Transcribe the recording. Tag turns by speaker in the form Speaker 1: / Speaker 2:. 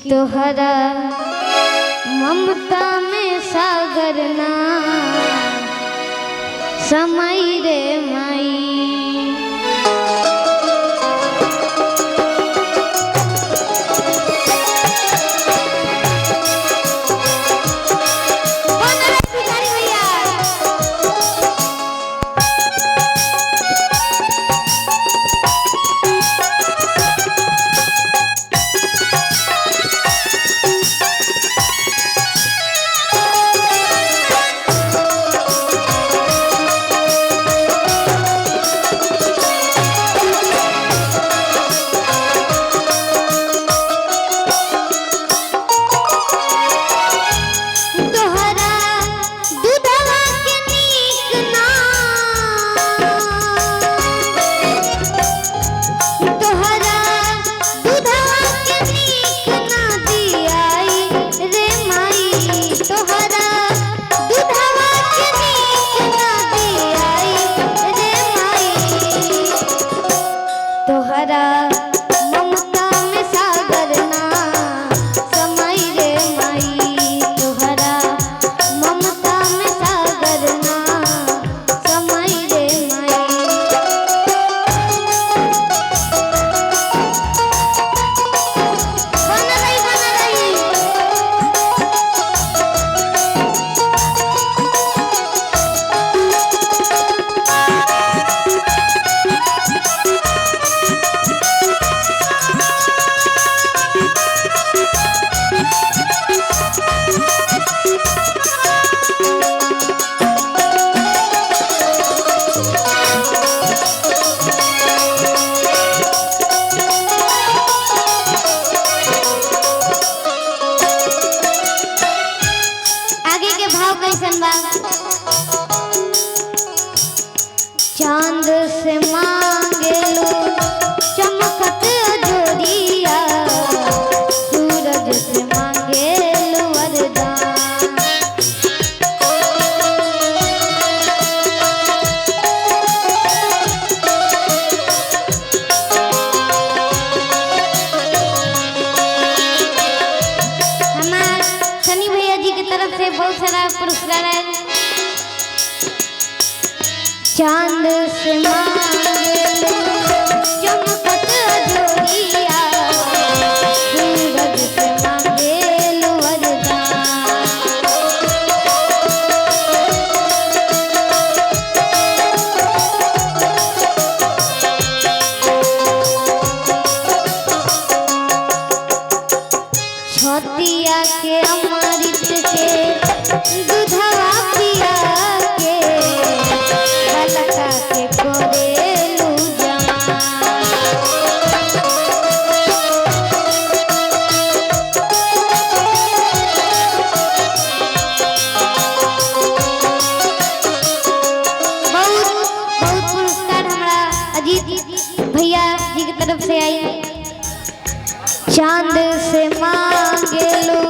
Speaker 1: तोहरा ममता में सागर ना समय रे माई। चांद से मांगे लो चमकत जोड़िया, सूरज से मांगे लो वरदान। हमारे सनी भैया जी की तरफ से बहुत सारा पुरस्कार है। चांद से मांगे लो चमकत जोड़िया, सूरज से मांगे लो वरदान। छोटिया के अमृत के दूधवा पिया के, लगा के कोरेलू बहुत पुरस्कार हमारा अजीत भैया जी की तरफ से आई। चांद से मांगे लो